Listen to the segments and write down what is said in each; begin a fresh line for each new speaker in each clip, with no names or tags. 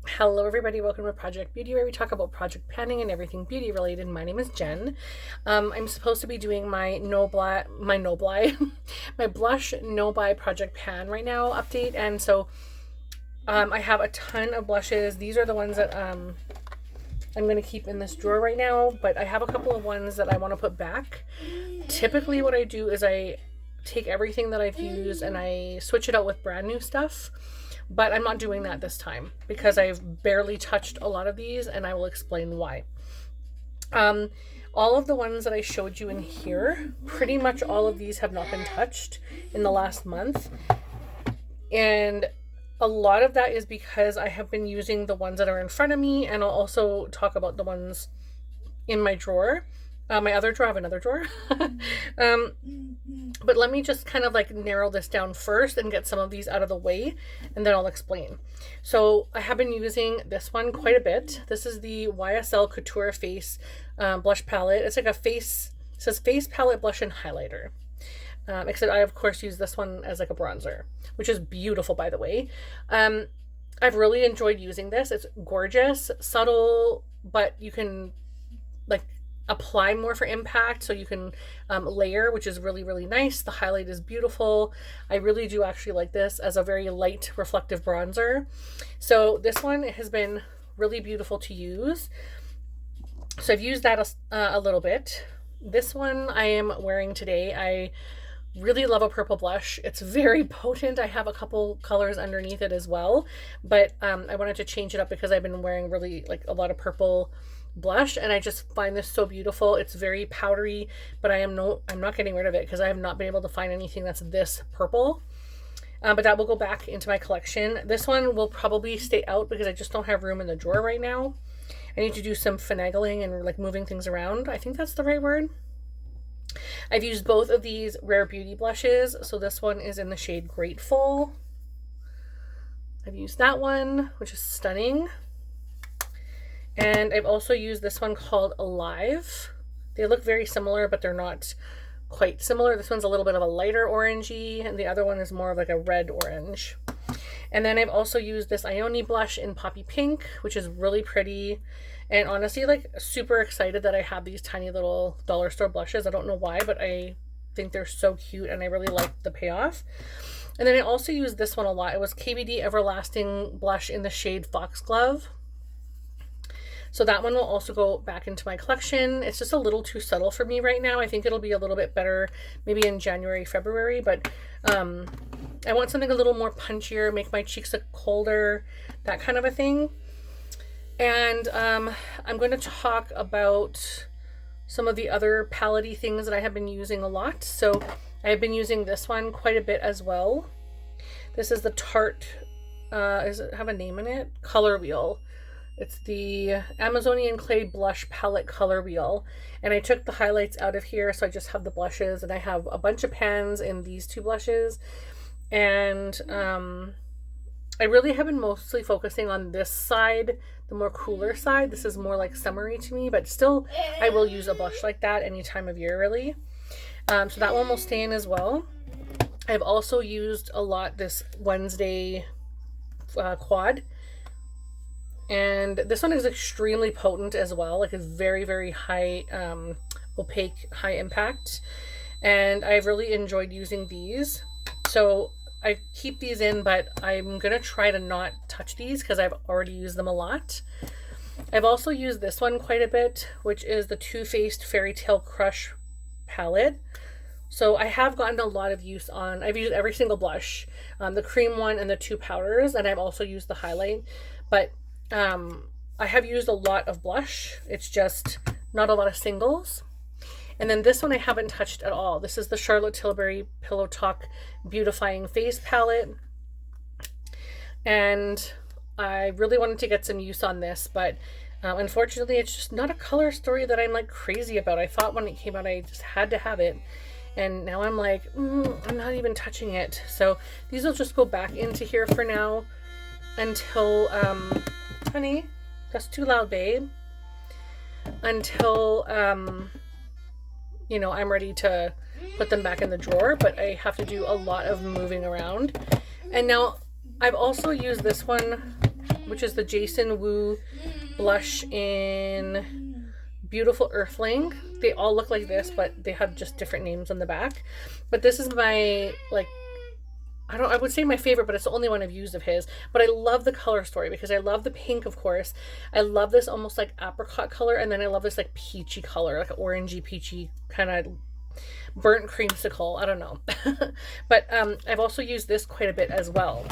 Hello everybody, welcome to Project Beauty, where we talk about project planning and everything beauty related. My name is Jen. I'm supposed to be doing my my blush no buy project pan right now update, and so I have a ton of blushes. These are the ones that I'm going to keep in this drawer right now, but I have a couple of ones that I want to put back. Typically what I do is I take everything that I've used and I switch it out with brand new stuff. But I'm not doing that this time because I've barely touched a lot of these, and I will explain why. All of the ones that I showed you in here, pretty much all of these have not been touched in the last month. And a lot of that is because I have been using the ones that are in front of me, and I'll also talk about the ones in my drawer. My other drawer, I have another drawer. But let me just kind of like narrow this down first and get some of these out of the way, and then I'll explain. So I have been using this one quite a bit. This is the YSL Couture Face blush palette. It's like it says face palette, blush, and highlighter. Except I, of course, use this one as like a bronzer, which is beautiful, by the way. I've really enjoyed using this. It's gorgeous, subtle, but you can like apply more for impact, so you can layer, which is really, really nice. The highlight is beautiful. I really do actually like this as a very light reflective bronzer. So this one has been really beautiful to use. So I've used that a little bit. This one I am wearing today. I really love a purple blush. It's very potent. I have a couple colors underneath it as well, but I wanted to change it up because I've been wearing really like a lot of purple blush, and I just find this so beautiful. It's very powdery, but I'm not getting rid of it because I have not been able to find anything that's this purple. But that will go back into my collection. This one will probably stay out because I just don't have room in the drawer right now. I need to do some finagling and like moving things around. I think that's the right word. I've used both of these Rare Beauty blushes. So this one is in the shade Grateful. I've used that one, which is stunning. And I've also used this one called Alive. They look very similar, but they're not quite similar. This one's a little bit of a lighter orangey, and the other one is more of like a red orange. And then I've also used this Ioni blush in Poppy Pink, which is really pretty. And honestly, like super excited that I have these tiny little dollar store blushes. I don't know why, but I think they're so cute and I really like the payoff. And then I also used this one a lot. It was KVD Everlasting blush in the shade Foxglove. So that one will also go back into my collection. It's just a little too subtle for me right now. I think it'll be a little bit better maybe in January, February, but I want something a little more punchier, make my cheeks look colder, that kind of a thing. And I'm going to talk about some of the other palette-y things that I have been using a lot. So I've been using this one quite a bit as well. This is the Tarte, does it have a name in it? Color Wheel. It's the Amazonian Clay Blush Palette Color Wheel. And I took the highlights out of here, so I just have the blushes, and I have a bunch of pans in these two blushes. And I really have been mostly focusing on this side, the more cooler side. This is more like summery to me, but still I will use a blush like that any time of year, really. So that one will stay in as well. I've also used a lot this Wednesday quad. And this one is extremely potent as well. Like it's very, very high, opaque, high impact. And I've really enjoyed using these. So I keep these in, but I'm going to try to not touch these because I've already used them a lot. I've also used this one quite a bit, which is the Too Faced Fairy Tale Crush palette. So I have gotten a lot of use on, I've used every single blush, the cream one and the two powders, and I've also used the highlight. But I have used a lot of blush. It's just not a lot of singles. And then this one I haven't touched at all. This is the Charlotte Tilbury Pillow Talk Beautifying Face Palette. And I really wanted to get some use on this, but unfortunately it's just not a color story that I'm like crazy about. I thought when it came out I just had to have it. And now I'm like, I'm not even touching it. So these will just go back into here for now until, honey, that's too loud, babe. Until, you know, I'm ready to put them back in the drawer, but I have to do a lot of moving around. And now I've also used this one which is the Jason Wu blush in Beautiful Earthling. They all look like this, but they have just different names on the back. But this is my, like, I would say my favorite, but it's the only one I've used of his. But I love the color story because I love the pink, of course. I love this almost like apricot color, and then I love this like peachy color, like an orangey, peachy kind of burnt creamsicle. I don't know. But I've also used this quite a bit as well.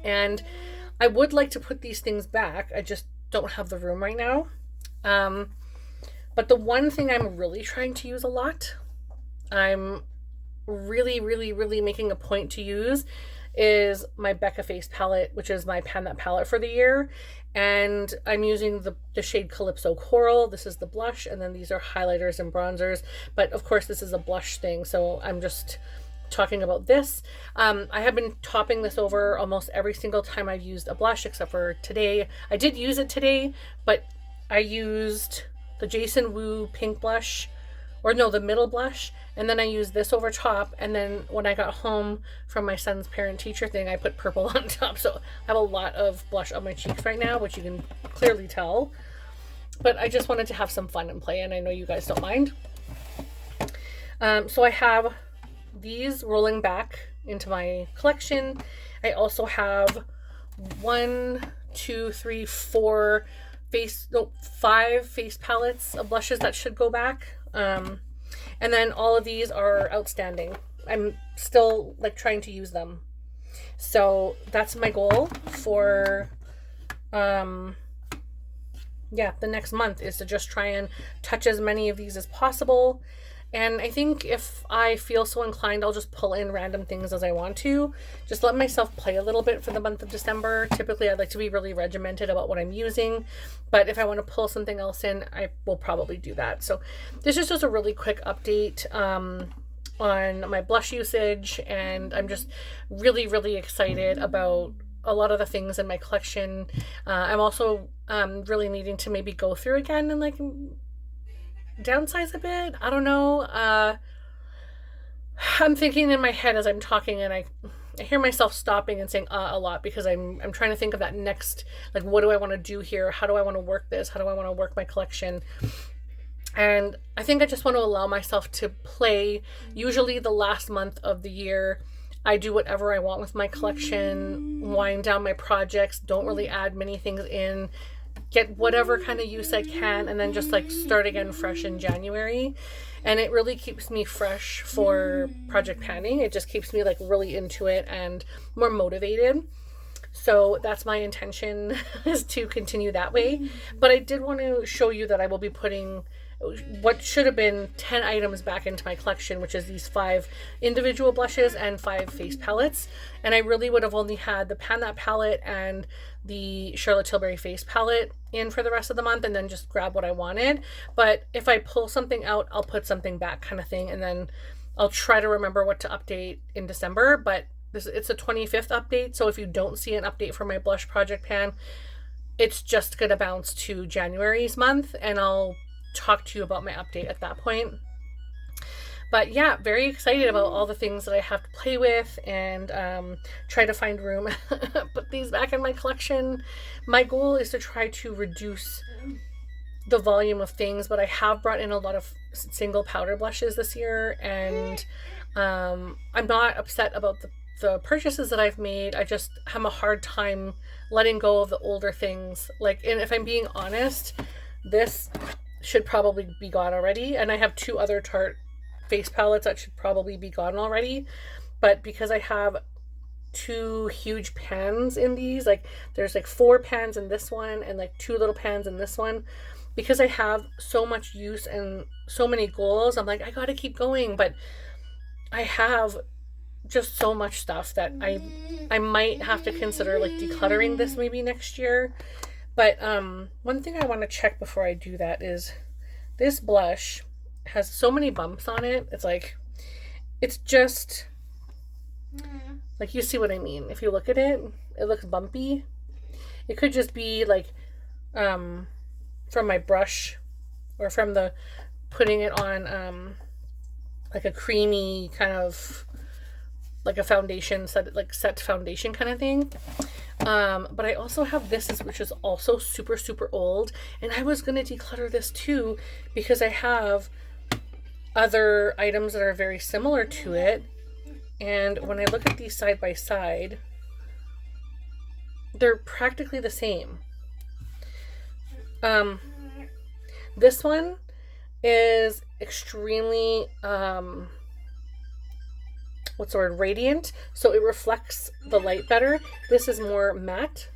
And I would like to put these things back. I just don't have the room right now. But the one thing I'm really trying to use a lot, I'm really making a point to use, is my Becca Face palette, which is my Pan That palette for the year. And I'm using the shade Calypso Coral. This is the blush, and then these are highlighters and bronzers. But of course, this is a blush thing, so I'm just talking about this. I have been topping this over almost every single time I've used a blush, except for today. I did use it today, but I used the Jason Wu pink blush, or no, the middle blush, and then I used this over top, and then when I got home from my son's parent-teacher thing, I put purple on top. So I have a lot of blush on my cheeks right now, which you can clearly tell. But I just wanted to have some fun and play, and I know you guys don't mind. So I have these rolling back into my collection. I also have 5 face palettes of blushes that should go back. And then all of these are outstanding. I'm still like trying to use them. So that's my goal for the next month, is to just try and touch as many of these as possible. And I think if I feel so inclined, I'll just pull in random things as I want to. Just let myself play a little bit for the month of December. Typically, I'd like to be really regimented about what I'm using. But if I want to pull something else in, I will probably do that. So this is just a really quick update on my blush usage. And I'm just really excited about a lot of the things in my collection. I'm also really needing to maybe go through again and like downsize a bit. I don't know. I'm thinking in my head as I'm talking, and I hear myself stopping and saying a lot, because I'm trying to think of that next, like, what do I want to do here? How do I want to work this? How do I want to work my collection? And I think I just want to allow myself to play. Usually the last month of the year, I do whatever I want with my collection, wind down my projects, don't really add many things in, get whatever kind of use I can, and then just like start again fresh in January. And it really keeps me fresh for project panning. It just keeps me like really into it and more motivated. So that's my intention, is to continue that way. But I did want to show you that I will be putting what should have been 10 items back into my collection, which is these 5 individual blushes and 5 face palettes. And I really would have only had the Pan That palette and the Charlotte Tilbury face palette in for the rest of the month, and then just grab what I wanted. But if I pull something out, I'll put something back, kind of thing, and then I'll try to remember what to update in December. But it's a 25th update, so if you don't see an update for my blush project pan, it's just gonna bounce to January's month, and I'll talk to you about my update at that point. But yeah, very excited about all the things that I have to play with, and try to find room, put these back in my collection. My goal is to try to reduce the volume of things, but I have brought in a lot of single powder blushes this year, and I'm not upset about the purchases that I've made. I just have a hard time letting go of the older things. Like, and if I'm being honest, this should probably be gone already, and I have 2 other Tarte face palettes that should probably be gone already, but because I have 2 huge pans in these, like there's like 4 pans in this one and like 2 little pans in this one, because I have so much use and so many goals, I'm like, I gotta keep going. But I have just so much stuff that I might have to consider like decluttering this maybe next year. But one thing I want to check before I do that is this blush has so many bumps on it. It's like, it's just like, you see what I mean. If you look at it, it looks bumpy. It could just be like from my brush, or from the putting it on like a creamy kind of like a foundation, set foundation kind of thing. But I also have this, which is also super, super old. And I was going to declutter this too, because I have other items that are very similar to it. And when I look at these side by side, they're practically the same. This one is extremely, what's the word, radiant, so it reflects the light better. This is more matte,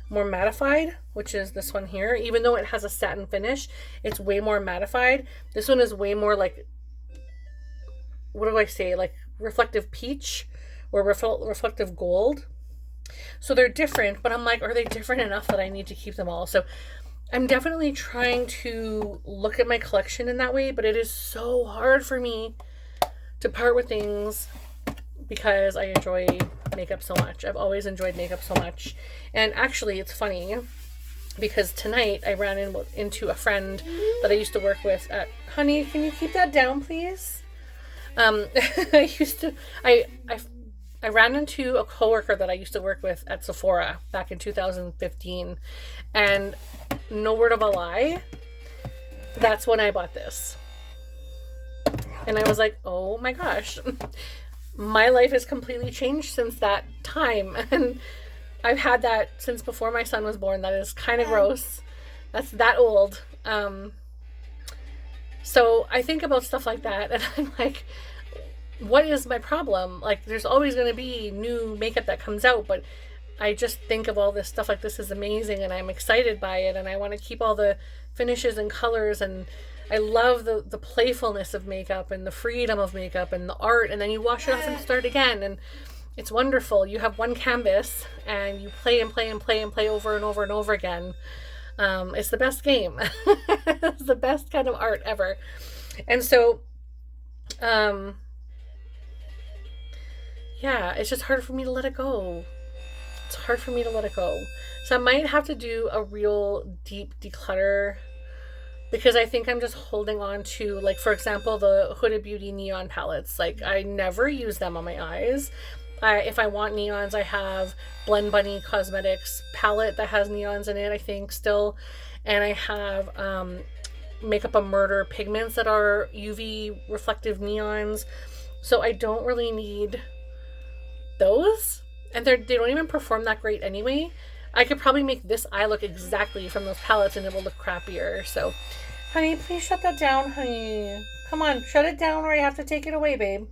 more mattified, which is this one here. Even though it has a satin finish, it's way more mattified. This one is way more like, what do I say, like reflective peach or reflective gold. So they're different, but I'm like, are they different enough that I need to keep them all? So I'm definitely trying to look at my collection in that way, but it is so hard for me to part with things because I enjoy makeup so much. I've always enjoyed makeup so much. And actually, it's funny because tonight I ran into a friend that I used to work with at, honey, can you keep that down, please? I ran into a coworker that I used to work with at Sephora back in 2015, and no word of a lie, that's when I bought this. And I was like, oh my gosh, my life has completely changed since that time. And I've had that since before my son was born. That is kind of gross. That's that old. So I think about stuff like that, and I'm like, what is my problem? Like, there's always going to be new makeup that comes out, but I just think of all this stuff like this is amazing, and I'm excited by it, and I want to keep all the finishes and colors, and I love the playfulness of makeup and the freedom of makeup and the art, and then you wash it off and start again, and it's wonderful. You have one canvas, and you play and play and play and play over and over and over again. It's the best game. It's the best kind of art ever. And so, yeah, it's just hard for me to let it go. It's hard for me to let it go. So I might have to do a real deep declutter, because I think I'm just holding on to, like, for example, the Huda Beauty neon palettes. Like, I never use them on my eyes. If I want neons, I have Blend Bunny Cosmetics palette that has neons in it, I think, still. And I have Makeup a Murder pigments that are UV reflective neons. So I don't really need those. And they don't even perform that great anyway. I could probably make this eye look exactly from those palettes and it will look crappier. So, honey, please shut that down, honey. Come on, shut it down or I have to take it away, babe.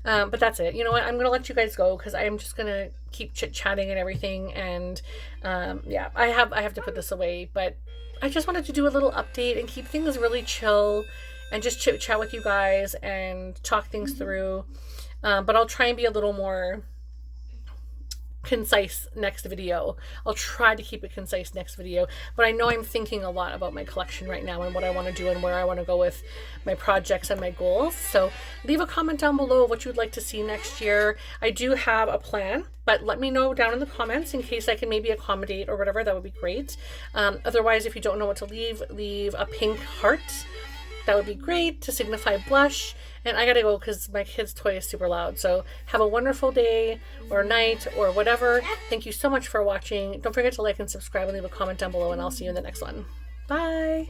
But that's it. You know what? I'm going to let you guys go because I am just going to keep chit-chatting and everything. And yeah, I have to put this away. But I just wanted to do a little update and keep things really chill and just chit-chat with you guys and talk things through. But I'll try and be a little more concise next video. I'll try to keep it concise next video, but I know I'm thinking a lot about my collection right now and what I want to do and where I want to go with my projects and my goals. So leave a comment down below what you'd like to see next year. I do have a plan, but let me know down in the comments in case I can maybe accommodate or whatever. That would be great. Otherwise, if you don't know what to leave a pink heart. That would be great to signify blush. And I gotta go because my kid's toy is super loud. So have a wonderful day or night or whatever. Thank you so much for watching. Don't forget to like and subscribe and leave a comment down below, and I'll see you in the next one. Bye.